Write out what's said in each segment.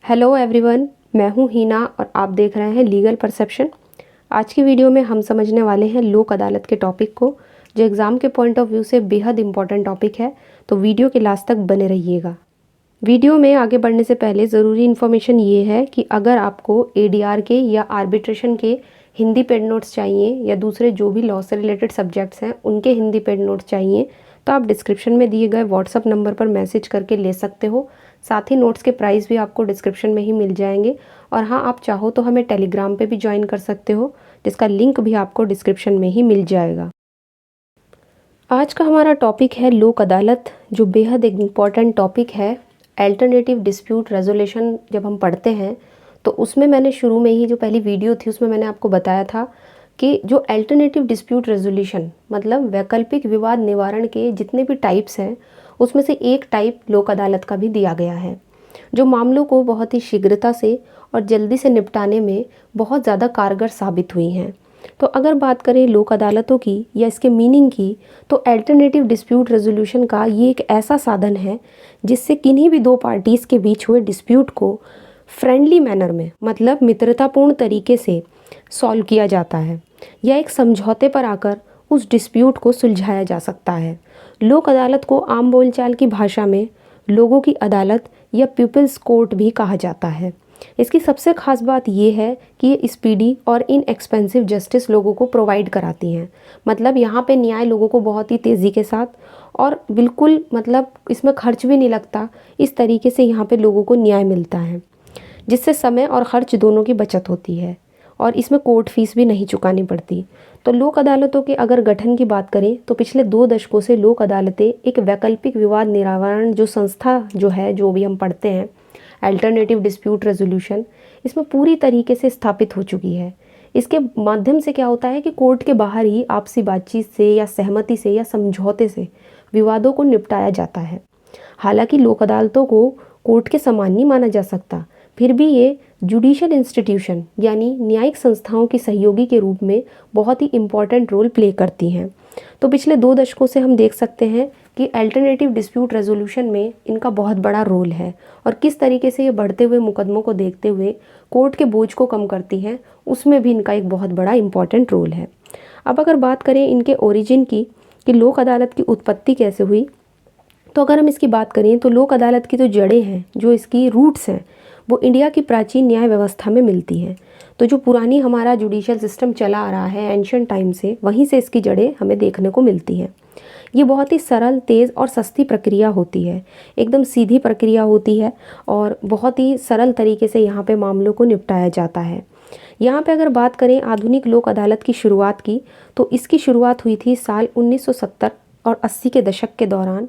Hello everyone, मैं हूं हीना और आप देख रहे हैं लीगल परसेप्शन। आज की वीडियो में हम समझने वाले हैं लोक अदालत के टॉपिक को, जो एग्ज़ाम के पॉइंट ऑफ व्यू से बेहद इंपॉर्टेंट टॉपिक है। तो वीडियो के लास्ट तक बने रहिएगा। वीडियो में आगे बढ़ने से पहले ज़रूरी इन्फॉर्मेशन ये है कि अगर आपको एडीआर के या आर्बिट्रेशन के हिंदी पेड नोट्स चाहिए या दूसरे जो भी लॉ से रिलेटेड सब्जेक्ट्स हैं उनके हिंदी पेड नोट्स चाहिए तो आप डिस्क्रिप्शन में दिए गए व्हाट्सअप नंबर पर मैसेज करके ले सकते हो। साथ ही नोट्स के प्राइस भी आपको डिस्क्रिप्शन में ही मिल जाएंगे। और हाँ, आप चाहो तो हमें टेलीग्राम पे भी ज्वाइन कर सकते हो, जिसका लिंक भी आपको डिस्क्रिप्शन में ही मिल जाएगा। आज का हमारा टॉपिक है लोक अदालत, जो बेहद एक इम्पॉर्टेंट टॉपिक है। अल्टरनेटिव डिस्प्यूट रेजोल्यूशन जब हम पढ़ते हैं तो उसमें मैंने शुरू में ही जो पहली वीडियो थी उसमें मैंने आपको बताया था कि जो अल्टरनेटिव डिस्प्यूट रेजोल्यूशन मतलब वैकल्पिक विवाद निवारण के जितने भी टाइप्स हैं उसमें से एक टाइप लोक अदालत का भी दिया गया है, जो मामलों को बहुत ही शीघ्रता से और जल्दी से निपटाने में बहुत ज़्यादा कारगर साबित हुई हैं। तो अगर बात करें लोक अदालतों की या इसके मीनिंग की, तो अल्टरनेटिव डिस्प्यूट रेजोल्यूशन का ये एक ऐसा साधन है जिससे किन्हीं भी दो पार्टीज़ के बीच हुए डिस्प्यूट को फ्रेंडली मैनर में मतलब मित्रतापूर्ण तरीके से सॉल्व किया जाता है या एक समझौते पर आकर उस डिस्प्यूट को सुलझाया जा सकता है। लोक अदालत को आम बोलचाल की भाषा में लोगों की अदालत या पीपल्स कोर्ट भी कहा जाता है। इसकी सबसे खास बात यह है कि ये स्पीडी और इनएक्सपेंसिव जस्टिस लोगों को प्रोवाइड कराती हैं। मतलब यहाँ पे न्याय लोगों को बहुत ही तेज़ी के साथ और बिल्कुल मतलब इसमें खर्च भी नहीं लगता, इस तरीके से यहाँ पे लोगों को न्याय मिलता है, जिससे समय और खर्च दोनों की बचत होती है और इसमें कोर्ट फीस भी नहीं चुकानी पड़ती। तो लोक अदालतों के अगर गठन की बात करें तो पिछले 2 दशकों से लोक अदालतें एक वैकल्पिक विवाद निवारण जो संस्था जो है, जो भी हम पढ़ते हैं अल्टरनेटिव डिस्प्यूट रेजोल्यूशन, इसमें पूरी तरीके से स्थापित हो चुकी है। इसके माध्यम से क्या होता है कि कोर्ट के बाहर ही आपसी बातचीत से या सहमति से या समझौते से विवादों को निपटाया जाता है। हालांकि लोक अदालतों को कोर्ट के समान नहीं माना जा सकता, फिर भी ये जुडिशियल इंस्टीट्यूशन यानी न्यायिक संस्थाओं की सहयोगी के रूप में बहुत ही इम्पॉर्टेंट रोल प्ले करती हैं। तो पिछले 2 दशकों से हम देख सकते हैं कि अल्टरनेटिव डिस्प्यूट रेजोल्यूशन में इनका बहुत बड़ा रोल है और किस तरीके से ये बढ़ते हुए मुकदमों को देखते हुए कोर्ट के बोझ को कम करती हैं, उसमें भी इनका एक बहुत बड़ा इम्पॉर्टेंट रोल है। अब अगर बात करें इनके ओरिजिन की कि लोक अदालत की उत्पत्ति कैसे हुई, तो अगर हम इसकी बात करें तो लोक अदालत की जो जड़ें हैं, जो इसकी रूट्स हैं, वो इंडिया की प्राचीन न्याय व्यवस्था में मिलती हैं। तो जो पुरानी हमारा जुडिशियल सिस्टम चला आ रहा है एंशिएंट टाइम से, वहीं से इसकी जड़ें हमें देखने को मिलती हैं। ये बहुत ही सरल, तेज़ और सस्ती प्रक्रिया होती है, एकदम सीधी प्रक्रिया होती है और बहुत ही सरल तरीके से यहाँ पे मामलों को निपटाया जाता है। यहाँ पे अगर बात करें आधुनिक लोक अदालत की शुरुआत की, तो इसकी शुरुआत हुई थी साल 1970 और 80 के दशक के दौरान।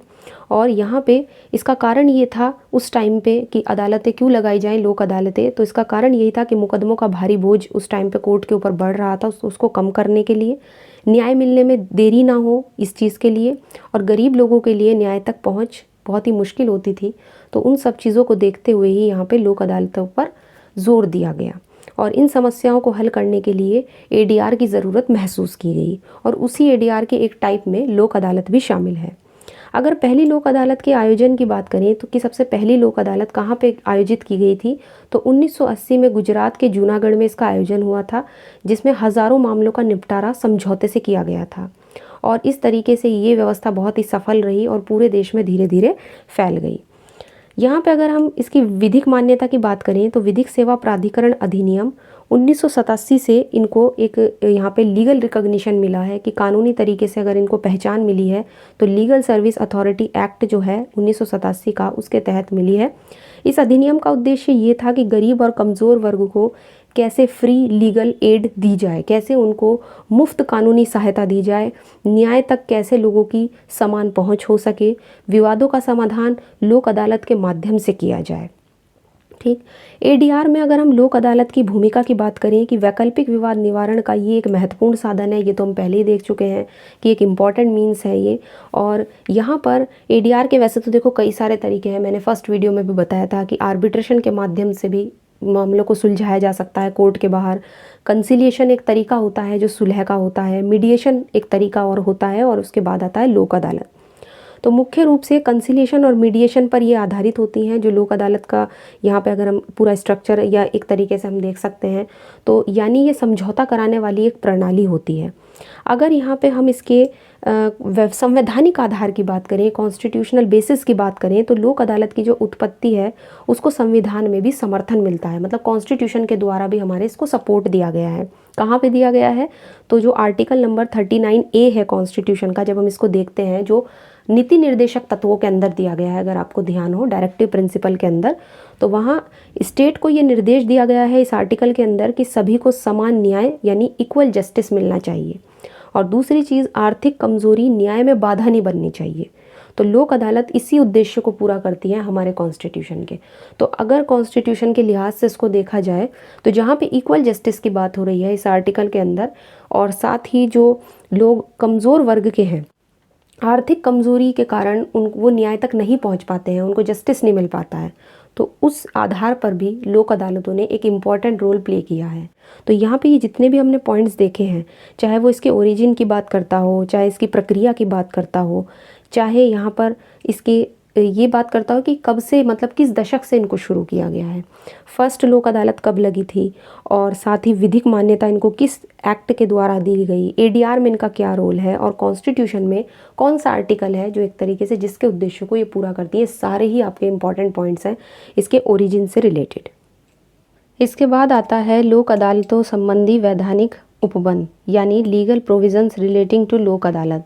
और यहाँ पे इसका कारण ये था उस टाइम पे कि अदालतें क्यों लगाई जाएं, लोक अदालतें, तो इसका कारण यही था कि मुकदमों का भारी बोझ उस टाइम पे कोर्ट के ऊपर बढ़ रहा था, उसको कम करने के लिए, न्याय मिलने में देरी ना हो इस चीज़ के लिए, और गरीब लोगों के लिए न्याय तक पहुँच बहुत ही मुश्किल होती थी। तो उन सब चीज़ों को देखते हुए ही यहाँ पे लोक अदालतों पर जोर दिया गया और इन समस्याओं को हल करने के लिए एडीआर की ज़रूरत महसूस की गई और उसी एडीआर के एक टाइप में लोक अदालत भी शामिल है। अगर पहली लोक अदालत के आयोजन की बात करें तो कि सबसे पहली लोक अदालत कहाँ पे आयोजित की गई थी, तो 1980 में गुजरात के जूनागढ़ में इसका आयोजन हुआ था, जिसमें हज़ारों मामलों का निपटारा समझौते से किया गया था। और इस तरीके से ये व्यवस्था बहुत ही सफल रही और पूरे देश में धीरे धीरे फैल गई। यहाँ पे अगर हम इसकी विधिक मान्यता की बात करें तो विधिक सेवा प्राधिकरण अधिनियम 1987 से इनको एक यहाँ पे लीगल रिकॉग्निशन मिला है कि कानूनी तरीके से अगर इनको पहचान मिली है, तो लीगल सर्विस अथॉरिटी एक्ट जो है 1987 का, उसके तहत मिली है। इस अधिनियम का उद्देश्य ये था कि गरीब और कमज़ोर वर्ग को कैसे फ्री लीगल एड दी जाए, कैसे उनको मुफ्त कानूनी सहायता दी जाए, न्याय तक कैसे लोगों की समान पहुंच हो सके, विवादों का समाधान लोक अदालत के माध्यम से किया जाए। ठीक, एडीआर में अगर हम लोक अदालत की भूमिका की बात करें कि वैकल्पिक विवाद निवारण का ये एक महत्वपूर्ण साधन है, ये तो हम पहले ही देख चुके हैं कि एक इम्पॉर्टेंट मीन्स है ये। और यहाँ पर एडीआर के वैसे तो देखो कई सारे तरीके हैं, मैंने फर्स्ट वीडियो में भी बताया था कि आर्बिट्रेशन के माध्यम से भी मामलों को सुलझाया जा सकता है कोर्ट के बाहर, कंसिलिएशन एक तरीका होता है जो सुलह का होता है, मीडिएशन एक तरीका और होता है, और उसके बाद आता है लोक अदालत। तो मुख्य रूप से कंसिलिएशन और मीडिएशन पर ये आधारित होती हैं जो लोक अदालत का यहाँ पे अगर हम पूरा स्ट्रक्चर या एक तरीके से हम देख सकते हैं तो यानी ये समझौता कराने वाली एक प्रणाली होती है। अगर यहाँ पे हम इसके संवैधानिक आधार की बात करें, कॉन्स्टिट्यूशनल बेसिस की बात करें, तो लोक अदालत की जो उत्पत्ति है उसको संविधान में भी समर्थन मिलता है, मतलब कॉन्स्टिट्यूशन के द्वारा भी हमारे इसको सपोर्ट दिया गया है। कहाँ पे दिया गया है? तो जो आर्टिकल नंबर 39A है कॉन्स्टिट्यूशन का, जब हम इसको देखते हैं जो नीति निर्देशक तत्वों के अंदर दिया गया है, अगर आपको ध्यान हो डायरेक्टिव प्रिंसिपल के अंदर, तो वहाँ स्टेट को ये निर्देश दिया गया है इस आर्टिकल के अंदर कि सभी को समान न्याय यानी इक्वल जस्टिस मिलना चाहिए। और दूसरी चीज़, आर्थिक कमजोरी न्याय में बाधा नहीं बननी चाहिए। तो लोक अदालत इसी उद्देश्य को पूरा करती है हमारे कॉन्स्टिट्यूशन के। तो अगर कॉन्स्टिट्यूशन के लिहाज से इसको देखा जाए तो जहाँ पे इक्वल जस्टिस की बात हो रही है इस आर्टिकल के अंदर, और साथ ही जो लोग कमज़ोर वर्ग के हैं, आर्थिक कमजोरी के कारण वो न्याय तक नहीं पहुंच पाते हैं, उनको जस्टिस नहीं मिल पाता है, तो उस आधार पर भी लोक अदालतों ने एक इम्पॉर्टेंट रोल प्ले किया है। तो यहाँ पे ये जितने भी हमने पॉइंट्स देखे हैं, चाहे वो इसके ओरिजिन की बात करता हो, चाहे इसकी प्रक्रिया की बात करता हो, चाहे यहाँ पर इसके ये बात करता हो कि कब से, मतलब किस दशक से इनको शुरू किया गया है, फर्स्ट लोक अदालत कब लगी थी, और साथ ही विधिक मान्यता इनको किस एक्ट के द्वारा दी गई, एडीआर में इनका क्या रोल है, और कॉन्स्टिट्यूशन में कौन सा आर्टिकल है जो एक तरीके से जिसके उद्देश्य को ये पूरा करती है, सारे ही आपके इंपॉर्टेंट पॉइंट्स हैं इसके ओरिजिन से रिलेटेड। इसके बाद आता है लोक अदालतों संबंधी वैधानिक उपबंध यानी लीगल प्रोविजंस रिलेटिंग टू लोक अदालत।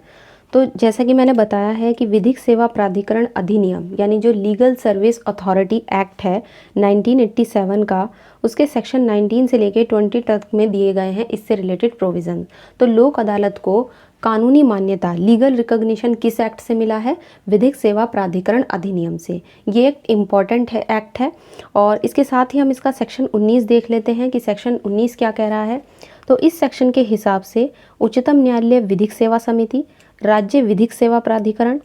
तो जैसा कि मैंने बताया है कि विधिक सेवा प्राधिकरण अधिनियम यानी जो लीगल सर्विस अथॉरिटी एक्ट है 1987 का, उसके सेक्शन 19 से लेके 20 तक में दिए गए हैं इससे रिलेटेड प्रोविज़न। तो लोक अदालत को कानूनी मान्यता, लीगल रिकॉग्निशन किस एक्ट से मिला है? विधिक सेवा प्राधिकरण अधिनियम से। ये एक इम्पॉर्टेंट है एक्ट है। और इसके साथ ही हम इसका सेक्शन 19 देख लेते हैं कि सेक्शन 19 क्या कह रहा है। तो इस सेक्शन के हिसाब से उच्चतम न्यायालय विधिक सेवा समिति, राज्य विधिक सेवा प्राधिकरण,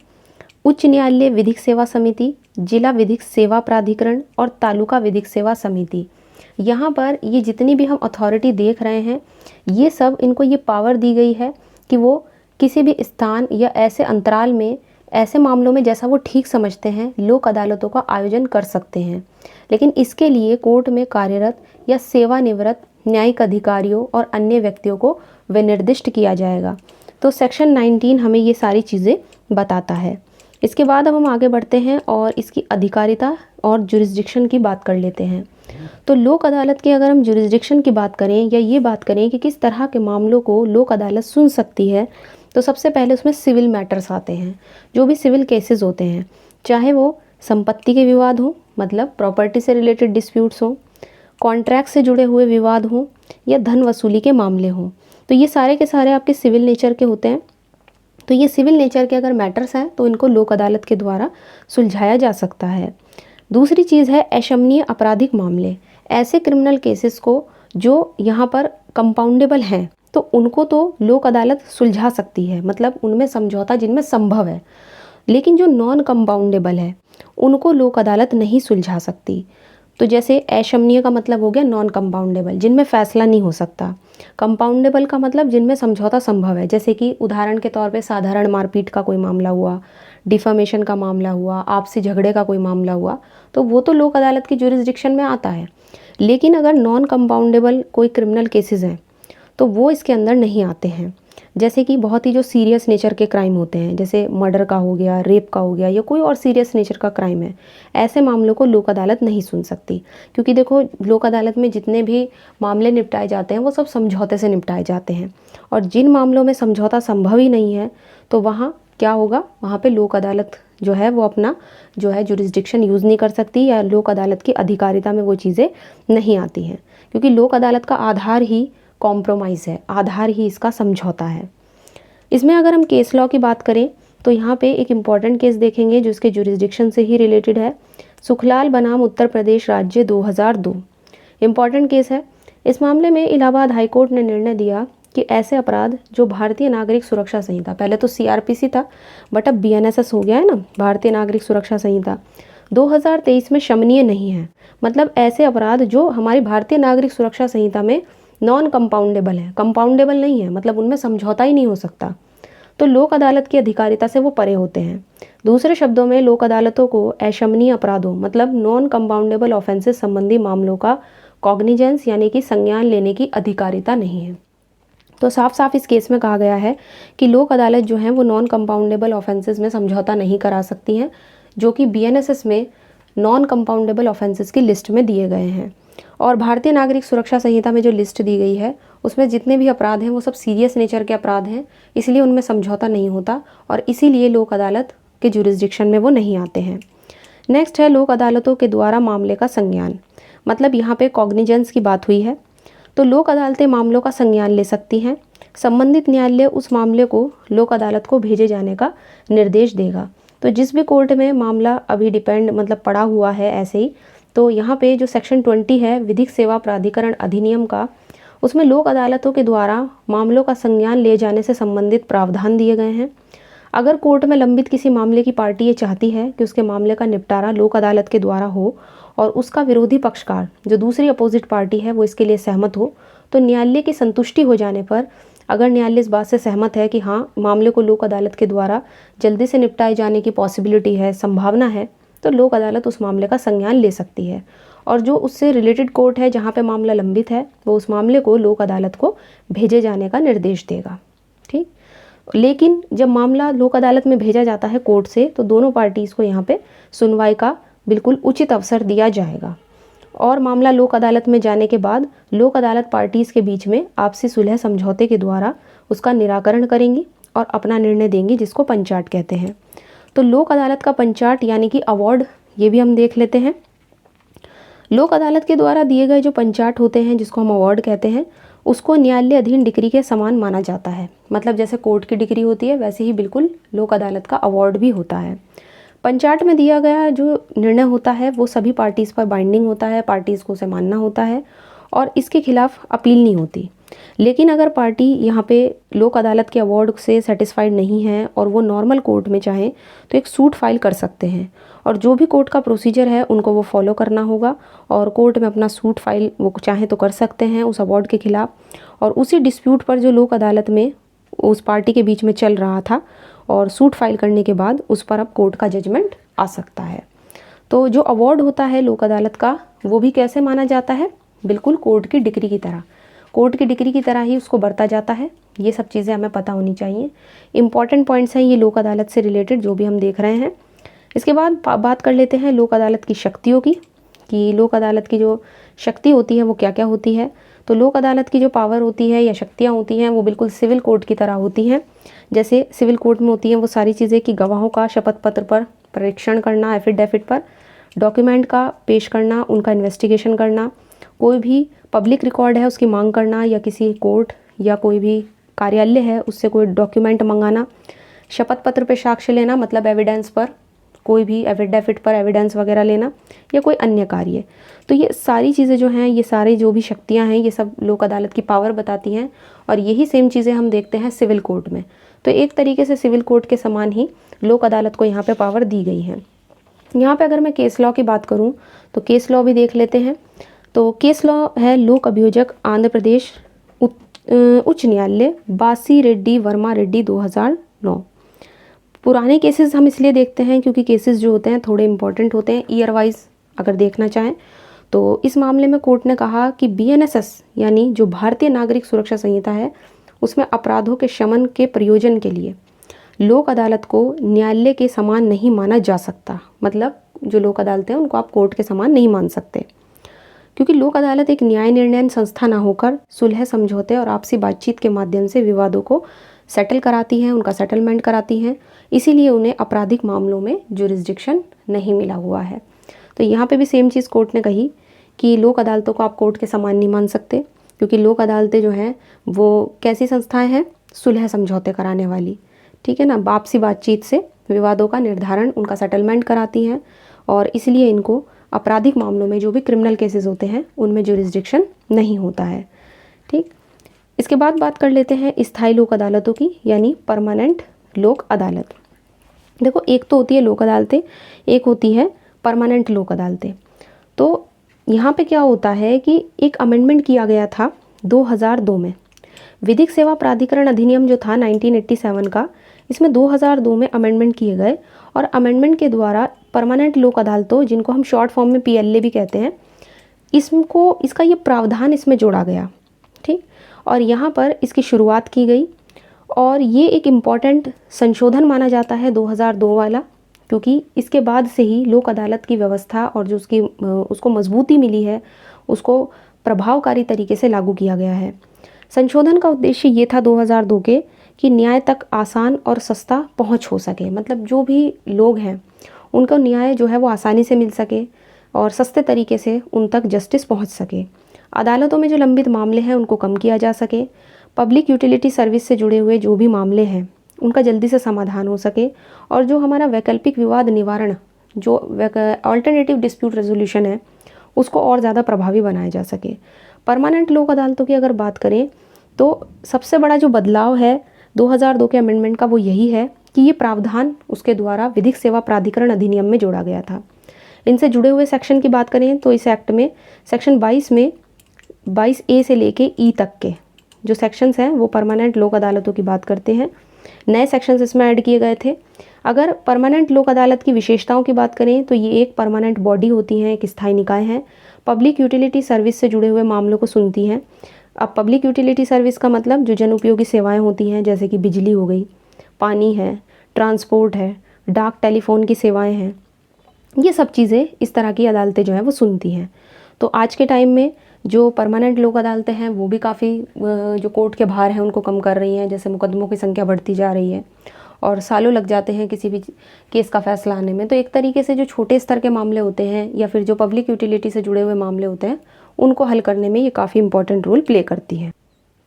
उच्च न्यायालय विधिक सेवा समिति, जिला विधिक सेवा प्राधिकरण और तालुका विधिक सेवा समिति, यहाँ पर ये जितनी भी हम अथॉरिटी देख रहे हैं, ये सब इनको ये पावर दी गई है कि वो किसी भी स्थान या ऐसे अंतराल में, ऐसे मामलों में जैसा वो ठीक समझते हैं, लोक अदालतों का आयोजन कर सकते हैं। लेकिन इसके लिए कोर्ट में कार्यरत या सेवानिवृत्त न्यायिक अधिकारियों और अन्य व्यक्तियों को विनिर्दिष्ट किया जाएगा। तो सेक्शन 19 हमें ये सारी चीज़ें बताता है। इसके बाद अब हम आगे बढ़ते हैं और इसकी अधिकारिता और जुरिस्डिक्शन की बात कर लेते हैं। तो लोक अदालत की अगर हम जुरिस्डिक्शन की बात करें या ये बात करें कि किस तरह के मामलों को लोक अदालत सुन सकती है, तो सबसे पहले उसमें सिविल मैटर्स आते हैं। जो भी सिविल केसेस होते हैं, चाहे वो संपत्ति के विवाद हों, मतलब प्रॉपर्टी से रिलेटेड डिस्प्यूट्स हों, कॉन्ट्रैक्ट से जुड़े हुए विवाद हों, या धन वसूली के मामले हों, तो ये सारे के सारे आपके सिविल नेचर के होते हैं। तो ये सिविल नेचर के अगर मैटर्स हैं तो इनको लोक अदालत के द्वारा सुलझाया जा सकता है। दूसरी चीज़ है अशमनीय आपराधिक मामले। ऐसे क्रिमिनल केसेस को जो यहाँ पर कंपाउंडेबल हैं तो उनको तो लोक अदालत सुलझा सकती है, मतलब उनमें समझौता जिनमें संभव है। लेकिन जो नॉन कंपाउंडेबल है उनको लोक अदालत नहीं सुलझा सकती। तो जैसे अशमनीय का मतलब हो गया नॉन कंपाउंडेबल, जिनमें फैसला नहीं हो सकता। कंपाउंडेबल का मतलब जिनमें समझौता संभव है, जैसे कि उदाहरण के तौर पे साधारण मारपीट का कोई मामला हुआ, डिफामेशन का मामला हुआ, आपसी झगड़े का कोई मामला हुआ, तो वो तो लोक अदालत की जुरिस्डिक्शन में आता है। लेकिन अगर नॉन कंपाउंडेबल कोई क्रिमिनल केसेस हैं तो वो इसके अंदर नहीं आते हैं। जैसे कि बहुत ही जो सीरियस नेचर के क्राइम होते हैं, जैसे मर्डर का हो गया, रेप का हो गया, या कोई और सीरियस नेचर का क्राइम है, ऐसे मामलों को लोक अदालत नहीं सुन सकती। क्योंकि देखो, लोक अदालत में जितने भी मामले निपटाए जाते हैं वो सब समझौते से निपटाए जाते हैं, और जिन मामलों में समझौता संभव ही नहीं है तो वहाँ क्या होगा, वहाँ पे लोक अदालत जो है वो अपना जो है जुरिस्डिक्शन यूज़ नहीं कर सकती, या लोक अदालत की अधिकारिता में वो चीज़ें नहीं आती हैं। क्योंकि लोक अदालत का आधार ही कॉम्प्रोमाइज़ है, आधार ही इसका समझौता है। इसमें अगर हम केस लॉ की बात करें तो यहाँ पे एक इम्पॉर्टेंट केस देखेंगे जो इसके जुरिस्डिक्शन से ही रिलेटेड है। सुखलाल बनाम उत्तर प्रदेश राज्य 2002 इम्पॉर्टेंट केस है। इस मामले में इलाहाबाद हाईकोर्ट ने निर्णय दिया कि ऐसे अपराध जो भारतीय नागरिक सुरक्षा संहिता, पहले तो CRPC था बट अब BNSS हो गया है ना, भारतीय नागरिक सुरक्षा संहिता 2023 में शमनीय नहीं है। मतलब ऐसे अपराध जो हमारी भारतीय नागरिक सुरक्षा संहिता में नॉन कंपाउंडेबल है, कंपाउंडेबल नहीं है, मतलब उनमें समझौता ही नहीं हो सकता, तो लोक अदालत की अधिकारिता से वो परे होते हैं। दूसरे शब्दों में लोक अदालतों को अशमनीय अपराधों मतलब नॉन कंपाउंडेबल ऑफेंसेस संबंधी मामलों का कॉग्निजेंस यानी कि संज्ञान लेने की अधिकारिता नहीं है। तो साफ साफ इस केस में कहा गया है कि लोक अदालत जो है वो नॉन कंपाउंडेबल ऑफेंसेस में समझौता नहीं करा सकती हैं, जो कि बीएनएसएस में नॉन कंपाउंडेबल ऑफेंसेस की लिस्ट में दिए गए हैं। और भारतीय नागरिक सुरक्षा संहिता में जो लिस्ट दी गई है उसमें जितने भी अपराध हैं वो सब सीरियस नेचर के अपराध हैं, इसलिए उनमें समझौता नहीं होता और इसीलिए लोक अदालत के जुरिस्डिक्शन में वो नहीं आते हैं। नेक्स्ट है लोक अदालतों के द्वारा मामले का संज्ञान, मतलब यहाँ पे कॉग्निजेंस की बात हुई है। तो लोक अदालतें मामलों का संज्ञान ले सकती हैं। संबंधित न्यायालय उस मामले को लोक अदालत को भेजे जाने का निर्देश देगा। तो जिस भी कोर्ट में मामला अभी डिपेंड मतलब पड़ा हुआ है ऐसे ही, तो यहाँ पे जो सेक्शन 20 है विधिक सेवा प्राधिकरण अधिनियम का, उसमें लोक अदालतों के द्वारा मामलों का संज्ञान ले जाने से संबंधित प्रावधान दिए गए हैं। अगर कोर्ट में लंबित किसी मामले की पार्टी ये चाहती है कि उसके मामले का निपटारा लोक अदालत के द्वारा हो और उसका विरोधी पक्षकार जो दूसरी अपोजिट पार्टी है वो इसके लिए सहमत हो, तो न्यायालय की संतुष्टि हो जाने पर अगर न्यायालय इस बात से सहमत है कि हाँ मामले को लोक अदालत के द्वारा जल्दी से निपटाए जाने की पॉसिबिलिटी है, संभावना है, तो लोक अदालत उस मामले का संज्ञान ले सकती है और जो उससे रिलेटेड कोर्ट है जहाँ पे मामला लंबित है वो उस मामले को लोक अदालत को भेजे जाने का निर्देश देगा। ठीक, लेकिन जब मामला लोक अदालत में भेजा जाता है कोर्ट से, तो दोनों पार्टीज़ को यहाँ पे सुनवाई का बिल्कुल उचित अवसर दिया जाएगा और मामला लोक अदालत में जाने के बाद लोक अदालत पार्टीज़ के बीच में आपसी सुलह समझौते के द्वारा उसका निराकरण करेंगी और अपना निर्णय देंगी, जिसको पंचाट कहते हैं। तो लोक अदालत का पंचाट यानी कि अवार्ड, ये भी हम देख लेते हैं। लोक अदालत के द्वारा दिए गए जो पंचाट होते हैं जिसको हम अवार्ड कहते हैं, उसको न्यायालय अधीन डिग्री के समान माना जाता है। मतलब जैसे कोर्ट की डिग्री होती है वैसे ही बिल्कुल लोक अदालत का अवार्ड भी होता है। पंचाट में दिया गया जो निर्णय होता है वो सभी पार्टीज़ पर बाइंडिंग होता है, पार्टीज़ को उसे मानना होता है और इसके खिलाफ अपील नहीं होती। लेकिन अगर पार्टी यहाँ पे लोक अदालत के अवार्ड से सेटिस्फाइड नहीं है और वो नॉर्मल कोर्ट में चाहें तो एक सूट फाइल कर सकते हैं और जो भी कोर्ट का प्रोसीजर है उनको वो फॉलो करना होगा और कोर्ट में अपना सूट फाइल वो चाहें तो कर सकते हैं उस अवार्ड के खिलाफ। और उसी डिस्प्यूट पर जो लोक अदालत में उस पार्टी के बीच में चल रहा था और सूट फाइल करने के बाद उस पर अब कोर्ट का जजमेंट आ सकता है। तो जो अवार्ड होता है लोक अदालत का वो भी कैसे माना जाता है, बिल्कुल कोर्ट की डिग्री की तरह, कोर्ट की डिग्री की तरह ही उसको बरता जाता है। ये सब चीज़ें हमें पता होनी चाहिए। इंपॉर्टेंट पॉइंट्स हैं ये लोक अदालत से रिलेटेड जो भी हम देख रहे हैं। इसके बाद बात कर लेते हैं लोक अदालत की शक्तियों की, कि लोक अदालत की जो शक्ति होती है वो क्या क्या होती है। तो लोक अदालत की जो पावर होती है या शक्तियाँ होती हैं वो बिल्कुल सिविल कोर्ट की तरह होती हैं। जैसे सिविल कोर्ट में होती हैं वो सारी चीज़ें कि गवाहों का शपथ पत्र पर परीक्षण करना, एफिडेविट पर डॉक्यूमेंट का पेश करना, उनका इन्वेस्टिगेशन करना, कोई भी पब्लिक रिकॉर्ड है उसकी मांग करना या किसी कोर्ट या कोई भी कार्यालय है उससे कोई डॉक्यूमेंट मंगाना, शपथ पत्र पे साक्ष्य लेना मतलब एविडेंस पर, कोई भी एफिडेविट पर एविडेंस वगैरह लेना या कोई अन्य कार्य। तो ये सारी चीज़ें जो हैं, ये सारी जो भी शक्तियाँ हैं, ये सब लोक अदालत की पावर बताती हैं और यही सेम चीज़ें हम देखते हैं सिविल कोर्ट में। तो एक तरीके से सिविल कोर्ट के समान ही लोक अदालत को यहाँ पे पावर दी गई है। यहाँ पे अगर मैं केस लॉ की बात करूँ तो केस लॉ भी देख लेते हैं। तो केस लॉ है लोक अभियोजक आंध्र प्रदेश उच्च न्यायालय बासी रेड्डी वर्मा रेड्डी 2009। पुराने केसेस हम इसलिए देखते हैं क्योंकि केसेस जो होते हैं थोड़े इंपॉर्टेंट होते हैं ईयर वाइज अगर देखना चाहें। तो इस मामले में कोर्ट ने कहा कि बीएनएसएस यानी जो भारतीय नागरिक सुरक्षा संहिता है उसमें अपराधों के शमन के प्रयोजन के लिए लोक अदालत को न्यायालय के समान नहीं माना जा सकता। मतलब जो लोक अदालतें हैं उनको आप कोर्ट के समान नहीं मान सकते, क्योंकि लोक अदालत एक न्याय निर्णय संस्था ना होकर सुलह समझौते और आपसी बातचीत के माध्यम से विवादों को सेटल कराती हैं, उनका सेटलमेंट कराती हैं। इसीलिए उन्हें आपराधिक मामलों में जुरिस्डिक्शन नहीं मिला हुआ है। तो यहाँ पे भी सेम चीज़ कोर्ट ने कही कि लोक अदालतों को आप कोर्ट के समान नहीं मान सकते, क्योंकि लोक अदालतें जो हैं वो कैसी संस्थाएं हैं, सुलह समझौते कराने वाली, ठीक है ना, आपसी बातचीत से विवादों का निर्धारण, उनका सेटलमेंट कराती हैं और इसलिए इनको आपराधिक मामलों में जो भी क्रिमिनल केसेस होते हैं उनमें जुरिस्डिक्शन नहीं होता है। ठीक, इसके बाद बात कर लेते हैं स्थायी लोक अदालतों की, यानी परमानेंट लोक अदालत। देखो एक तो होती है लोक अदालतें, एक होती है परमानेंट लोक अदालतें। तो यहाँ पे क्या होता है कि एक अमेंडमेंट किया गया था 2002 में। विधिक सेवा प्राधिकरण अधिनियम जो था 1987 का, इसमें 2002 में अमेंडमेंट किए गए और अमेंडमेंट के द्वारा परमानेंट लोक अदालतों, जिनको हम शॉर्ट फॉर्म में PLA भी कहते हैं, इसका ये प्रावधान इसमें जोड़ा गया। ठीक, और यहाँ पर इसकी शुरुआत की गई और ये एक इम्पॉर्टेंट संशोधन माना जाता है 2002 वाला, क्योंकि इसके बाद से ही लोक अदालत की व्यवस्था और जो उसको मजबूती मिली है, उसको प्रभावकारी तरीके से लागू किया गया है। संशोधन का उद्देश्य ये था 2002 के कि न्याय तक आसान और सस्ता पहुंच हो सके, मतलब जो भी लोग हैं उनको न्याय जो है वो आसानी से मिल सके और सस्ते तरीके से उन तक जस्टिस पहुंच सके। अदालतों में जो लंबित मामले हैं उनको कम किया जा सके। पब्लिक यूटिलिटी सर्विस से जुड़े हुए जो भी मामले हैं उनका जल्दी से समाधान हो सके और जो हमारा वैकल्पिक विवाद निवारण, जो अल्टरनेटिव डिस्प्यूट रेजोल्यूशन है, उसको और ज़्यादा प्रभावी बनाया जा सके। परमानेंट लोक अदालतों की अगर बात करें तो सबसे बड़ा जो बदलाव है 2002 के अमेंडमेंट का वो यही है कि ये प्रावधान उसके द्वारा विधिक सेवा प्राधिकरण अधिनियम में जोड़ा गया था। इनसे जुड़े हुए सेक्शन की बात करें तो इस एक्ट में सेक्शन 22 में 22A से लेके E तक के जो सेक्शंस हैं वो परमानेंट लोक अदालतों की बात करते हैं। नए सेक्शंस इसमें ऐड किए गए थे। अगर परमानेंट लोक अदालत की विशेषताओं की बात करें तो ये एक परमानेंट बॉडी होती हैं, एक स्थायी निकाय हैं, पब्लिक यूटिलिटी सर्विस से जुड़े हुए मामलों को सुनती हैं। अब पब्लिक यूटिलिटी सर्विस का मतलब जो जन उपयोगी सेवाएं होती हैं, जैसे कि बिजली हो गई, पानी है, ट्रांसपोर्ट है, डाक टेलीफोन की सेवाएं हैं, ये सब चीज़ें इस तरह की अदालतें जो हैं वो सुनती हैं। तो आज के टाइम में जो परमानेंट लोक अदालतें हैं वो भी काफ़ी जो कोर्ट के भार हैं उनको कम कर रही हैं। जैसे मुकदमों की संख्या बढ़ती जा रही है और सालों लग जाते हैं किसी भी केस का फैसला आने में। तो एक तरीके से जो छोटे स्तर के मामले होते हैं या फिर जो पब्लिक यूटिलिटी से जुड़े हुए मामले होते हैं उनको हल करने में ये काफ़ी इंपॉर्टेंट रोल प्ले करती है।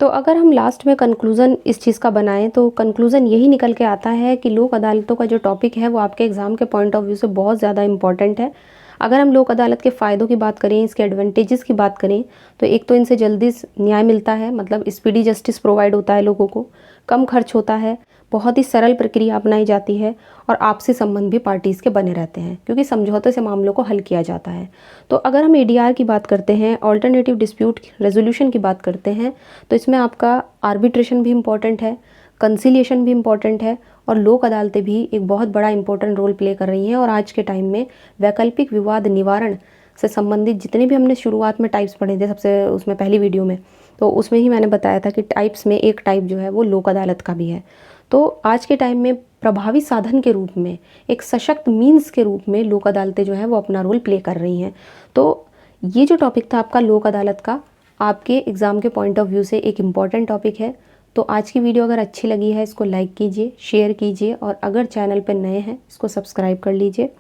तो अगर हम लास्ट में कंक्लूज़न इस चीज़ का बनाएं तो कंक्लूज़न यही निकल के आता है कि लोक अदालतों का जो टॉपिक है वो आपके एग्ज़ाम के पॉइंट ऑफ व्यू से बहुत ज़्यादा इंपॉर्टेंट है। अगर हम लोक अदालत के फ़ायदों की बात करें, इसके एडवांटेजेस की बात करें, तो एक तो इनसे जल्दी न्याय मिलता है, मतलब स्पीडी जस्टिस प्रोवाइड होता है लोगों को, कम खर्च होता है, बहुत ही सरल प्रक्रिया अपनाई जाती है और आपसी संबंध भी पार्टीज़ के बने रहते हैं क्योंकि समझौते से मामलों को हल किया जाता है। तो अगर हम ADR की बात करते हैं, ऑल्टरनेटिव डिस्प्यूट रेजोल्यूशन की बात करते हैं, तो इसमें आपका आर्बिट्रेशन भी इम्पॉर्टेंट है, कंसिलिएशन भी इम्पॉर्टेंट है और लोक अदालतें भी एक बहुत बड़ा इंपॉर्टेंट रोल प्ले कर रही हैं। और आज के टाइम में वैकल्पिक विवाद निवारण से संबंधित जितने भी हमने शुरुआत में टाइप्स पढ़े थे, सबसे उसमें पहली वीडियो में, तो उसमें ही मैंने बताया था कि टाइप्स में एक टाइप जो है वो लोक अदालत का भी है। तो आज के टाइम में प्रभावी साधन के रूप में, एक सशक्त मीन्स के रूप में लोक अदालतें जो है वो अपना रोल प्ले कर रही हैं। तो ये जो टॉपिक था आपका लोक अदालत का, आपके एग्ज़ाम के पॉइंट ऑफ व्यू से एक इम्पॉर्टेंट टॉपिक है। तो आज की वीडियो अगर अच्छी लगी है इसको लाइक कीजिए, शेयर कीजिए और अगर चैनल पर नए हैं इसको सब्सक्राइब कर लीजिए।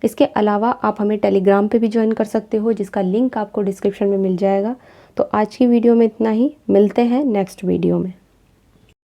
इसके अलावा आप हमें टेलीग्राम पे भी ज्वाइन कर सकते हो, जिसका लिंक आपको डिस्क्रिप्शन में मिल जाएगा। तो आज की वीडियो में इतना ही, मिलते हैं नेक्स्ट वीडियो में।